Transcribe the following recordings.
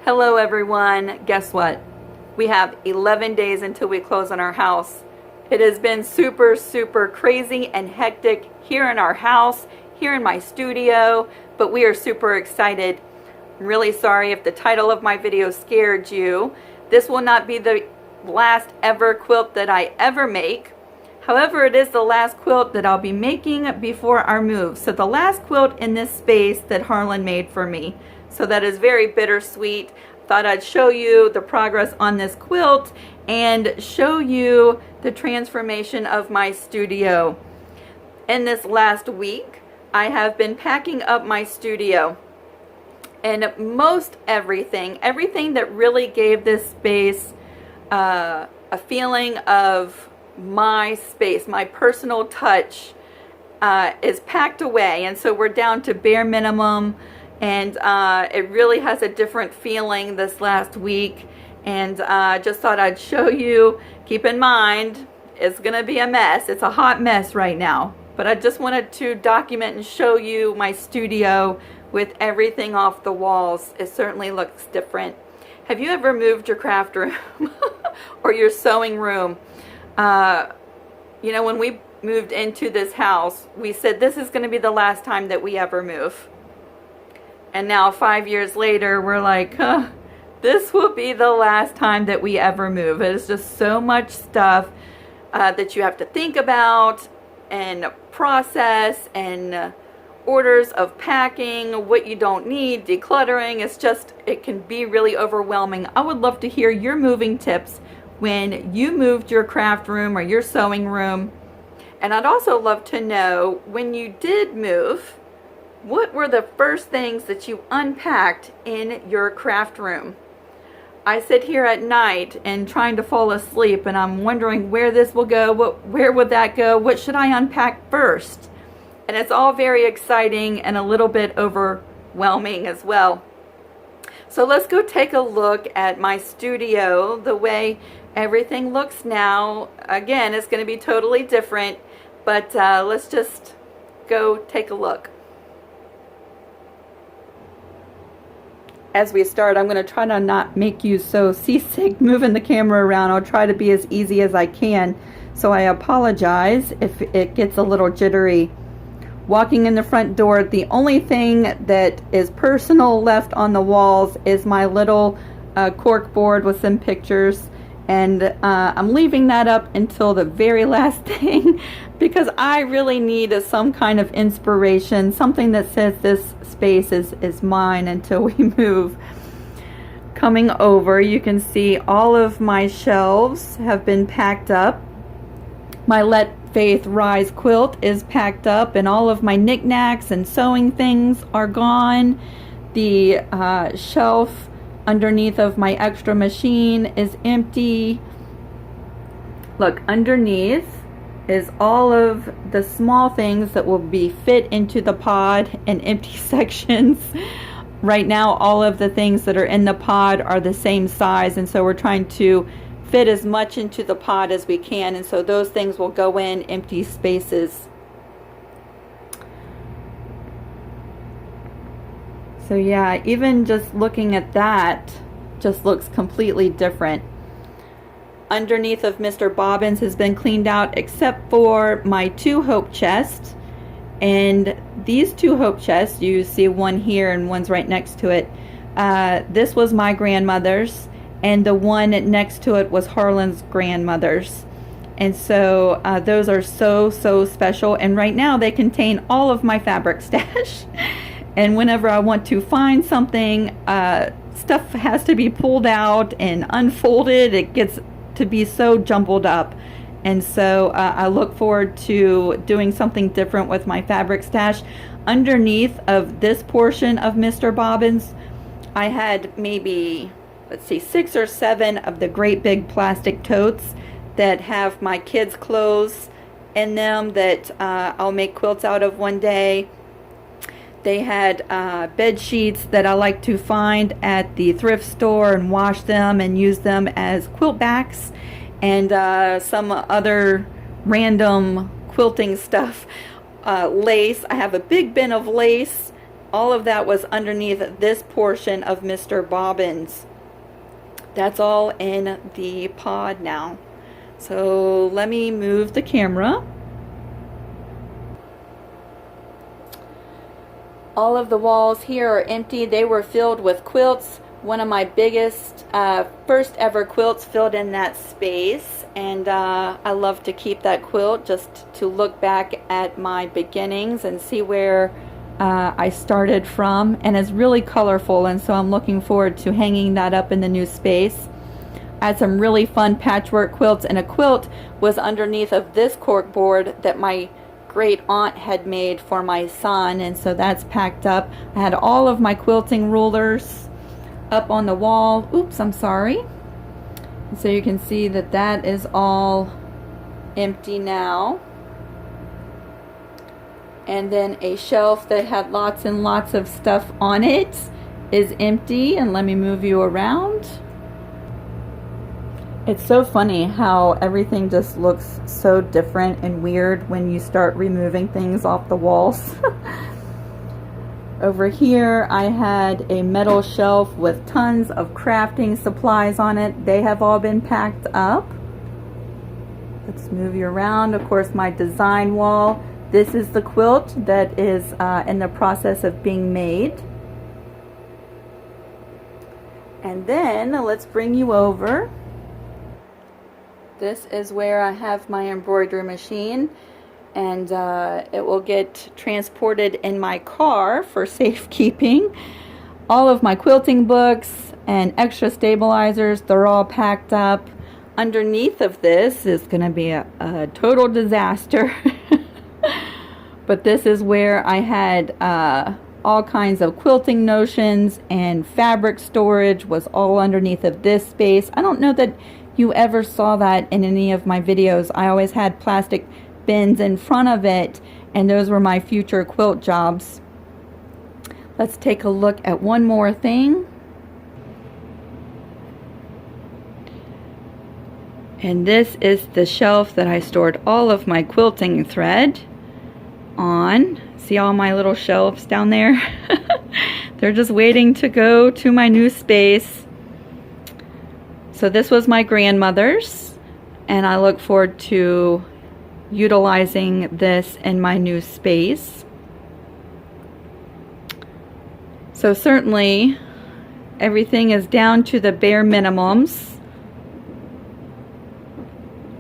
Hello everyone. Guess what? We have 11 days until we close on our house. It has been super crazy and hectic here in our house, here in my studio, but we are super excited. I'm really sorry if the title of my video scared you. This will not be the last ever quilt that I ever make. However, it is the last quilt that I'll be making before our move. So the last quilt in this space that Harlan made for me. So that is very bittersweet. Thought I'd show you the progress on this quilt and show you the transformation of my studio. In this last week, I have been packing up my studio. And most everything that really gave this space a feeling of my space, my personal touch, is packed away. And so we're down to bare minimum. And it really has a different feeling this last week, and just thought I'd show you. Keep in mind, it's gonna be a mess. It's a hot mess right now, but I just wanted to document and show you my studio with everything off the walls. It certainly looks different. Have you ever moved your craft room or your sewing room? You know, when we moved into this house, we said this is gonna be the last time that we ever move. And now 5 years later, we're like, this will be the last time that we ever move. It is just so much stuff that you have to think about and process, and orders of packing, what you don't need, decluttering. It's just, it can be really overwhelming. I would love to hear your moving tips when you moved your craft room or your sewing room. And I'd also love to know, when you did move, what were the first things that you unpacked in your craft room? I sit here at night and trying to fall asleep, and I'm wondering where this will go, where would that go, what should I unpack first? And it's all very exciting and a little bit overwhelming as well. So let's go take a look at my studio, the way everything looks now. Again, it's going to be totally different, but let's just go take a look. As we start, I'm going to try to not make you so seasick moving the camera around. I'll try to be as easy as I can. So I apologize if it gets a little jittery. Walking in the front door, the only thing that is personal left on the walls is my little cork board with some pictures. And I'm leaving that up until the very last thing because I really need some kind of inspiration, something that says this space is mine until we move. Coming over, you can see all of my shelves have been packed up. My Let Faith Rise quilt is packed up, and all of my knickknacks and sewing things are gone. The shelf underneath of my extra machine is empty. Look, underneath is all of the small things that will be fit into the pod and empty sections. Right now, all of the things that are in the pod are the same size, and so we're trying to fit as much into the pod as we can, and so those things will go in empty spaces. So yeah, even just looking at that just looks completely different. Underneath of Mr. Bobbins has been cleaned out except for my 2 hope chests. And these 2 hope chests, you see one here and one's right next to it. This was my grandmother's, and the one next to it was Harlan's grandmother's. And so those are so special, and right now they contain all of my fabric stash. And whenever I want to find something, stuff has to be pulled out and unfolded. It gets to be so jumbled up. And so I look forward to doing something different with my fabric stash. Underneath of this portion of Mr. Bobbins, I had maybe, let's see, 6 or 7 of the great big plastic totes that have my kids' clothes in them that I'll make quilts out of one day. They had bed sheets that I like to find at the thrift store and wash them and use them as quilt backs, and some other random quilting stuff. Lace. I have a big bin of lace all of that was underneath this portion of Mr. Bobbins. That's all in the pod now. So let me move the camera. All of the walls here are empty. They were filled with quilts. One of my biggest, first ever quilts filled in that space, and I love to keep that quilt just to look back at my beginnings and see where I started from, and it's really colorful, and so I'm looking forward to hanging that up in the new space. I had some really fun patchwork quilts, and a quilt was underneath of this cork board that my great aunt had made for my son, and so that's packed up. I had all of my quilting rulers up on the wall. Oops, I'm sorry. And so you can see that that is all empty now. And then a shelf that had lots and lots of stuff on it is empty. And let me move you around. It's so funny how everything just looks so different and weird when you start removing things off the walls. Over here I had a metal shelf with tons of crafting supplies on it. They have all been packed up. Let's move you around. Of course, my design wall. This is the quilt that is in the process of being made. And then let's bring you over. This is where I have my embroidery machine, and it will get transported in my car for safekeeping. All of my quilting books and extra stabilizers, they're all packed up. Underneath of this is going to be a total disaster. But this is where I had all kinds of quilting notions, and fabric storage was all underneath of this space. I don't know that you ever saw that in any of my videos. I always had plastic bins in front of it, and those were my future quilt jobs. Let's take a look at one more thing. And this is the shelf that I stored all of my quilting thread on. See all my little shelves down there? They're just waiting to go to my new space. So this was my grandmother's, and I look forward to utilizing this in my new space. So certainly everything is down to the bare minimums.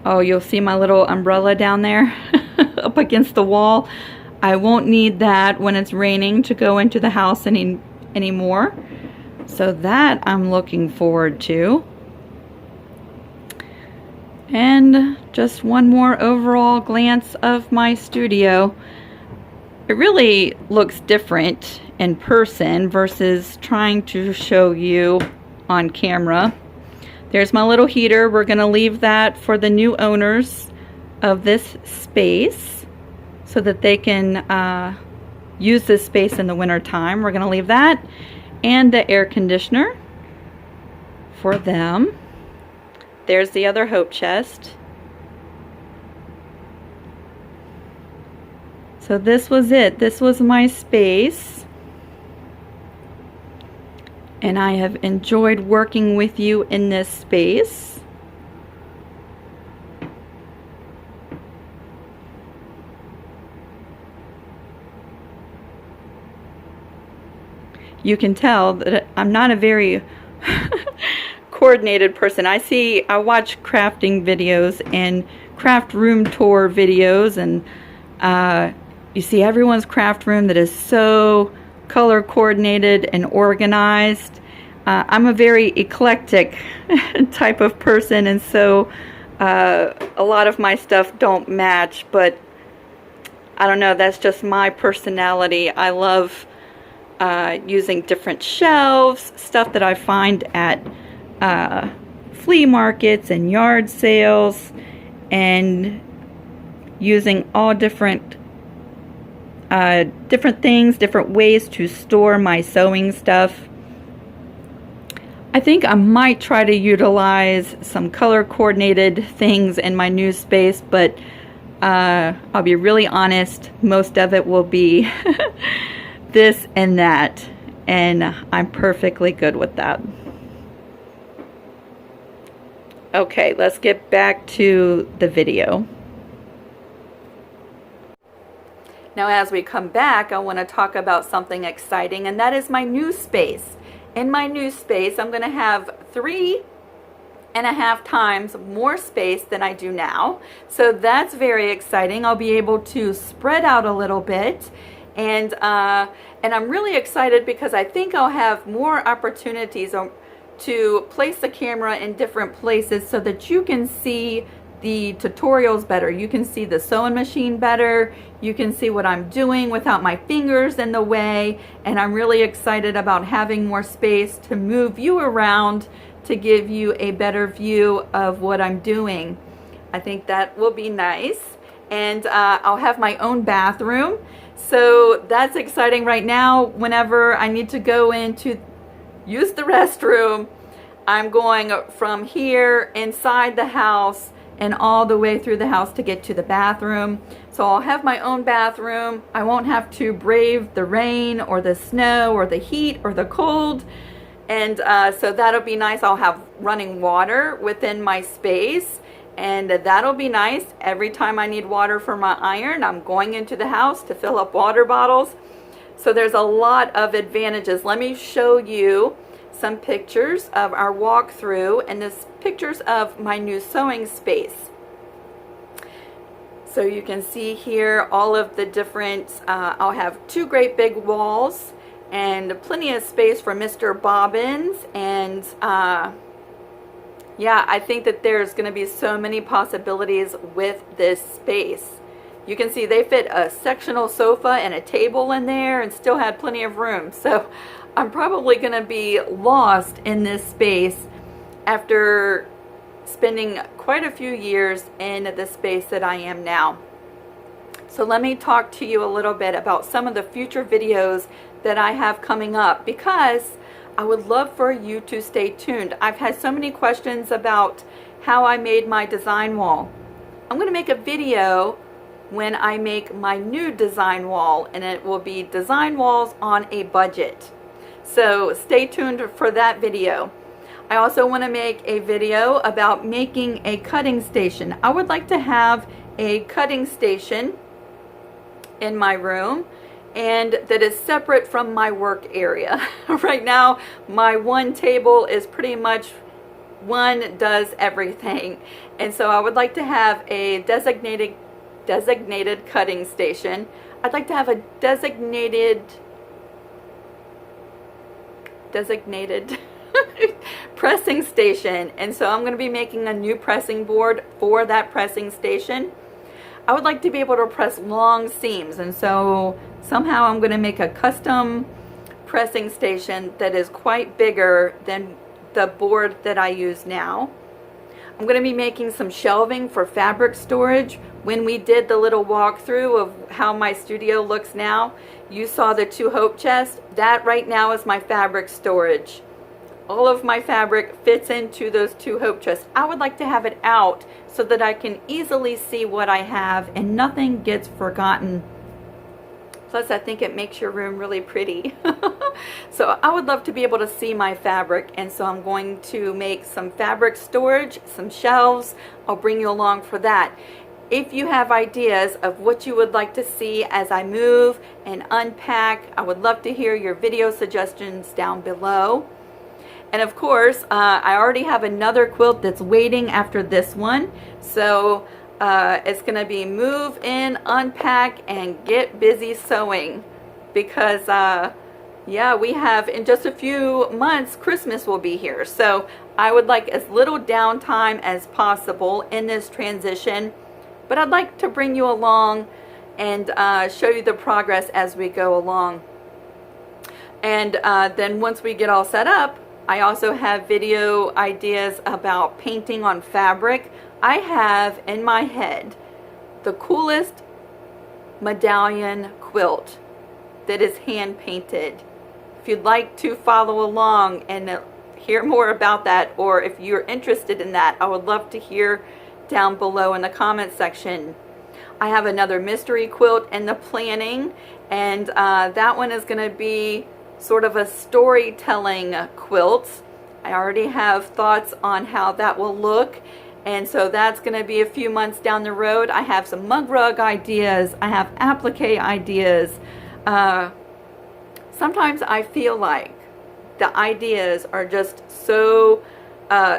Oh, you'll see my little umbrella down there up against the wall. I won't need that when it's raining to go into the house anymore. So that I'm looking forward to. And just one more overall glance of my studio. It really looks different in person versus trying to show you on camera. There's my little heater. We're going to leave that for the new owners of this space so that they can use this space in the winter time. We're going to leave that, and the air conditioner for them. There's the other hope chest. So this was it. This was my space. And I have enjoyed working with you in this space. You can tell that I'm not a very coordinated person. I watch crafting videos and craft room tour videos, and you see everyone's craft room that is so color coordinated and organized. I'm a very eclectic type of person, and so a lot of my stuff don't match, but I don't know, that's just my personality. I love using different shelves, stuff that I find at flea markets and yard sales, and using all different things, different ways to store my sewing stuff. I think I might try to utilize some color coordinated things in my new space, but I'll be really honest, most of it will be this and that, and I'm perfectly good with that. Okay, let's get back to the video. Now as we come back, I want to talk about something exciting, and that is my new space. In my new space, I'm going to have 3.5 times more space than I do now. So that's very exciting. I'll be able to spread out a little bit, and I'm really excited because I think I'll have more opportunities to place the camera in different places so that you can see the tutorials better. You can see the sewing machine better. You can see what I'm doing without my fingers in the way. And I'm really excited about having more space to move you around to give you a better view of what I'm doing. I think that will be nice. And I'll have my own bathroom. So that's exciting right now. Whenever I need to go in to use the restroom, I'm going from here inside the house and all the way through the house to get to the bathroom. So I'll have my own bathroom. I won't have to brave the rain or the snow or the heat or the cold. And so that'll be nice. I'll have running water within my space, and that'll be nice. Every time I need water for my iron, I'm going into the house to fill up water bottles. So there's a lot of advantages. Let me show you some pictures of our walkthrough, and this pictures of my new sewing space. So you can see here all of the different, I'll have 2 great big walls and plenty of space for Mr. Bobbins, and yeah, I think that there's going to be so many possibilities with this space. You can see they fit a sectional sofa and a table in there and still had plenty of room. So I'm probably going to be lost in this space after spending quite a few years in the space that I am now. So let me talk to you a little bit about some of the future videos that I have coming up, because I would love for you to stay tuned. I've had so many questions about how I made my design wall. I'm going to make a video when I make my new design wall, and it will be design walls on a budget. So stay tuned for that video. I also want to make a video about making a cutting station. I would like to have a cutting station in my room, and that is separate from my work area. Right now, my one table is pretty much one does everything. And so I would like to have a designated cutting station. I'd like to have a designated pressing station. And so I'm going to be making a new pressing board for that pressing station. I would like to be able to press long seams, and so somehow I'm going to make a custom pressing station that is quite bigger than the board that I use now. I'm going to be making some shelving for fabric storage. When we did the little walkthrough of how my studio looks now, you saw the 2 hope chests. That right now is my fabric storage. All of my fabric fits into those 2 hope chests. I would like to have it out so that I can easily see what I have and nothing gets forgotten. Plus, I think it makes your room really pretty. So I would love to be able to see my fabric, and so I'm going to make some fabric storage, some shelves. I'll bring you along for that. If you have ideas of what you would like to see as I move and unpack, I would love to hear your video suggestions down below. And of course, I already have another quilt that's waiting after this one. So it's going to be move in, unpack, and get busy sewing. Because, yeah, we have, in just a few months, Christmas will be here. So I would like as little downtime as possible in this transition. But I'd like to bring you along and show you the progress as we go along. And then once we get all set up, I also have video ideas about painting on fabric. I have in my head the coolest medallion quilt that is hand painted. If you'd like to follow along and hear more about that, or if you're interested in that, I would love to hear down below in the comment section. I have another mystery quilt in the planning, And that one is going to be sort of a storytelling quilt. I already have thoughts on how that will look, and so that's going to be a few months down the road. I have some mug rug ideas. I have applique ideas. Sometimes I feel like the ideas are just so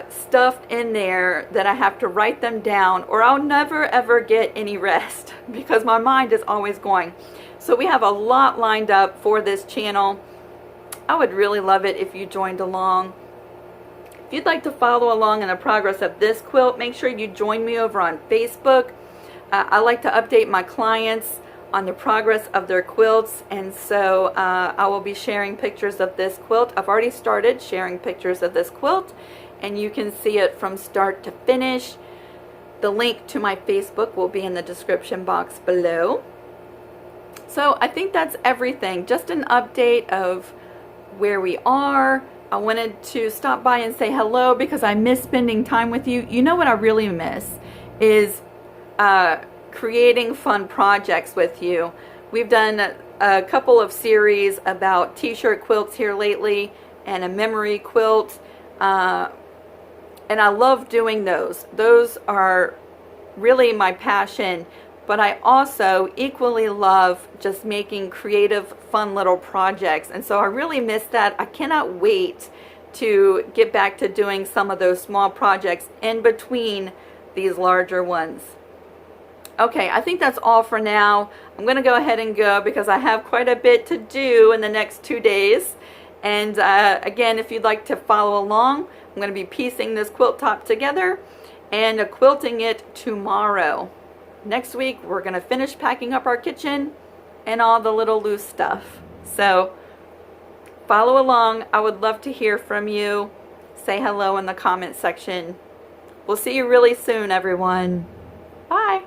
stuffed in there that I have to write them down, or I'll never ever get any rest because my mind is always going. So we have a lot lined up for this channel. I would really love it if you joined along. If you'd like to follow along in the progress of this quilt, make sure you join me over on Facebook. I like to update my clients on the progress of their quilts, and so I will be sharing pictures of this quilt. I've already started sharing pictures of this quilt, and you can see it from start to finish. The link to my Facebook will be in the description box below. So I think that's everything. Just an update of where we are. I wanted to stop by and say hello because I miss spending time with you. You know what I really miss is creating fun projects with you. We've done a couple of series about t-shirt quilts here lately and a memory quilt. And I love doing those. Those are really my passion. But I also equally love just making creative, fun little projects. And so I really miss that. I cannot wait to get back to doing some of those small projects in between these larger ones. Okay, I think that's all for now. I'm going to go ahead and go because I have quite a bit to do in the next 2 days. And again, if you'd like to follow along, I'm going to be piecing this quilt top together and quilting it tomorrow. Next week, we're going to finish packing up our kitchen and all the little loose stuff. So follow along. I would love to hear from you. Say hello in the comment section. We'll see you really soon, everyone. Bye.